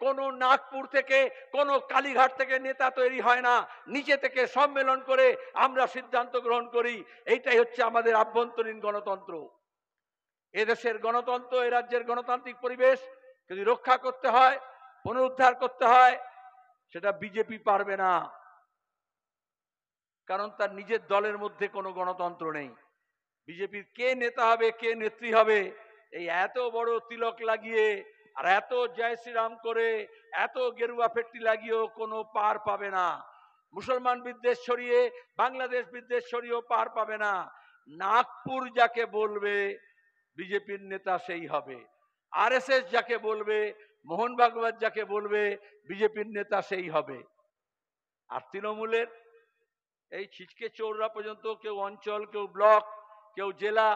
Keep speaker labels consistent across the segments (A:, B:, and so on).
A: কোন নাগপুর থেকে কোন কালীঘাট থেকে নেতা তৈরি হয় না, নিচে থেকে সম্মেলন করে আমরা সিদ্ধান্ত গ্রহণ করি। এইটাই হচ্ছে আমাদের আভ্যন্তরীণ গণতন্ত্র। এদেশের গণতন্ত্র, এ রাজ্যের গণতান্ত্রিক পরিবেশ যদি রক্ষা করতে হয়, পুনরুদ্ধার করতে হয়, সেটা বিজেপি পারবে না। কারণ তার নিজের দলের মধ্যে কোনো গণতন্ত্র নেই। বিজেপির কে নেতা হবে, কে নেত্রী হবে, এই এত বড় তিলক লাগিয়ে আর এত জয় শ্রীরাম করে, এত গেরুয়া ফেট্টি লাগিয়েও কোনো পার পাবে না। মুসলমান বিদ্বেষ ছড়িয়ে, বাংলাদেশ বিদ্বেষ ছড়িয়েও পার পাবে না। নাগপুর যাকে বলবে বিজেপির নেতা সেই হবে, আরএসএস যাকে বলবে, মোহন ভাগবত যাকে বলবে বিজেপির নেতা সেই হবে। আর তৃণমূলের এই ছিচকে চৌরা পর্যন্ত কেউ অঞ্চল, কেউ ব্লক, কেউ জেলা,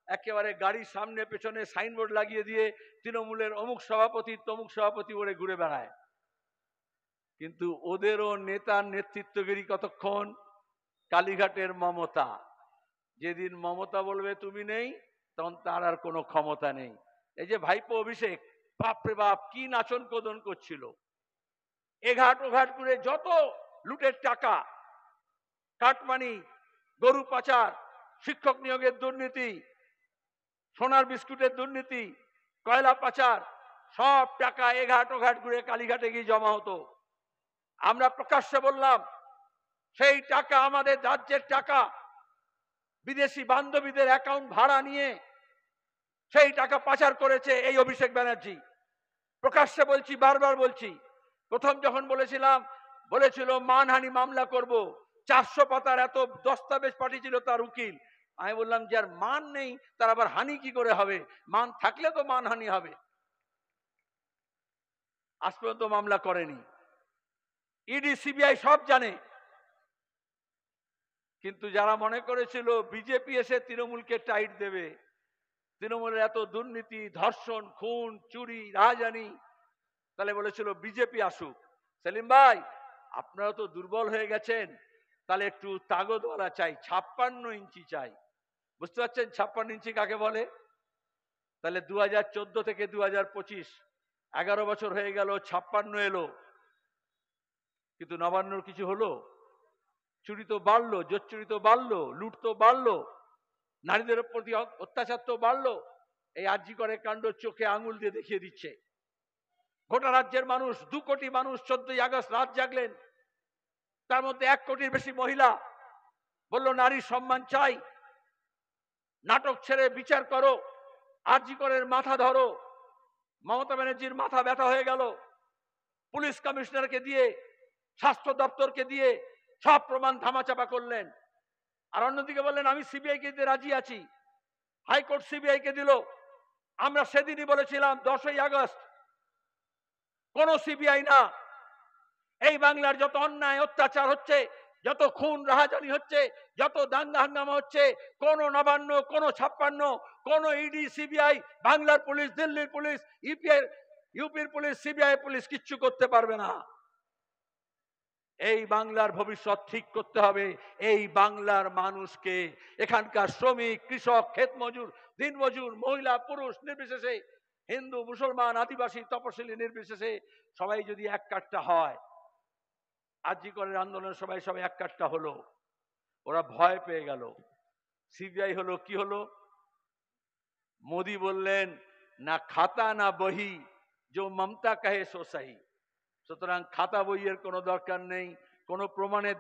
A: একেবারে গাড়ির সামনে পেছনে সাইনবোর্ড লাগিয়ে দিয়ে তৃণমূলের অমুক সভাপতি তমুক সভাপতি বলে ঘুরে বেড়ায়। কিন্তু ওদেরও নেতার নেতৃত্বগিরি কতক্ষণ? কালীঘাটের মমতা। যেদিন মমতা বলবে তুমি নেই, তখন তার আর কোনো ক্ষমতা নেই। এই যে ভাইপো অভিষেক, বাপরে বাপ কি নাচন কোদন করছিল। এঘাট ওঘাট করে যত লুটের টাকা, কাটমানি, গরু পাচার, শিক্ষক নিয়োগের দুর্নীতি, সোনার বিস্কুটের দুর্নীতি, কয়লা পাচার, সব টাকা এঘাট ওঘাট ঘুরে কালীঘাটে গিয়ে জমা হতো। আমরা প্রকাশ্যে বললাম সেই টাকা আমাদের রাজ্যের টাকা, বিদেশি বান্ধবীদের অ্যাকাউন্ট ভাড়া নিয়ে সেই টাকা পাচার করেছে এই অভিষেক ব্যানার্জি। প্রকাশ্যে বলছি, বারবার বলছি। প্রথম যখন বলেছিল মানহানি মামলা করব, 400 পাতার এত দস্তাবেজ পাঠিয়েছিল তার উকিল। আমি বললাম যার মান নেই তার আবার হানি কি করে হবে? মান থাকলে তো মানহানি হবে। আজ পর্যন্ত মামলা করেনি। ইডি সিবিআই সব জানে। কিন্তু যারা মনে করেছিল বিজেপি এসে তৃণমূলকে টাইট দেবে, তৃণমূলের এত দুর্নীতি, ধর্ষণ, খুন, চুরি, রাহাজানি, তাহলে বলেছিল বিজেপি আসুক। সেলিম ভাই, আপনারা তো দুর্বল হয়ে গেছেন, তাহলে একটু তাগদওয়ালা চাই, 56 ইঞ্চি চাই। বুঝতে পারছেন 56 ইঞ্চি কাকে বলে? তাহলে 2014 থেকে 2025 11 বছর হয়ে গেল, 56 এলো, কিন্তু নবান্নর কিছু হলো? চুরি তো বাড়লো, জোচ্চুরি তো বাড়লো, লুট তো বাড়লো, নারীদের প্রতি অত্যাচার তো বাড়লো। এই আরজি করে কাণ্ড চোখে আঙুল দিয়ে দেখিয়ে দিচ্ছে। গোটা রাজ্যের মানুষ, 2 কোটি মানুষ 14ই আগস্ট রাত জাগলেন। তার মধ্যে 1 কোটির বেশি মহিলা বলল নারীর সম্মান চাই, নাটক ছেড়ে বিচার করো, আরজি করের মাথা ধরো। মমতা ব্যানার্জির মাথা ব্যথা হয়ে গেল। পুলিশ কমিশনারকে দিয়ে, স্বাস্থ্য দপ্তরকে দিয়ে সব প্রমাণ ধামাচাপা করলেন। আর অন্যদিকে বললেন আমি সিবিআই কে দিতে রাজি আছি। হাইকোর্ট সিবিআই কে দিল। আমরা সেদিনই বলেছিলাম 10ই আগস্ট কোন সিবিআই না, এই বাংলার যত অন্যায় অত্যাচার হচ্ছে, যত খুন রাহাজানি হচ্ছে, যত দাঙ্গা হাঙ্গামা হচ্ছে, কোন নবান্ন, কোন 56, কোন ইডি সিবিআই, বাংলার পুলিশ, দিল্লির পুলিশ, ইউপির পুলিশ, সিবিআই পুলিশ কিচ্ছু করতে পারবে না। এই বাংলার ভবিষ্যৎ ঠিক করতে হবে এই বাংলার মানুষকে। এখানকার শ্রমিক, কৃষক, ক্ষেত মজুর, দিন মজুর, মহিলা পুরুষ নির্বিশেষে, হিন্দু মুসলমান, আদিবাসী তপশিলি নির্বিশেষে সবাই যদি এক কাট্টা হয়। আরজি করের আন্দোলনের সবাই এক কাট্টা হলো, ওরা ভয় পেয়ে গেল। সিবিআই হলো কি হলো? মোদি বললেন না খাতা না বহি, যে মমতা কহে সো সহি। সুতরাং খাতা বইয়ের কোনো দরকার নেই, কোনো প্রমাণের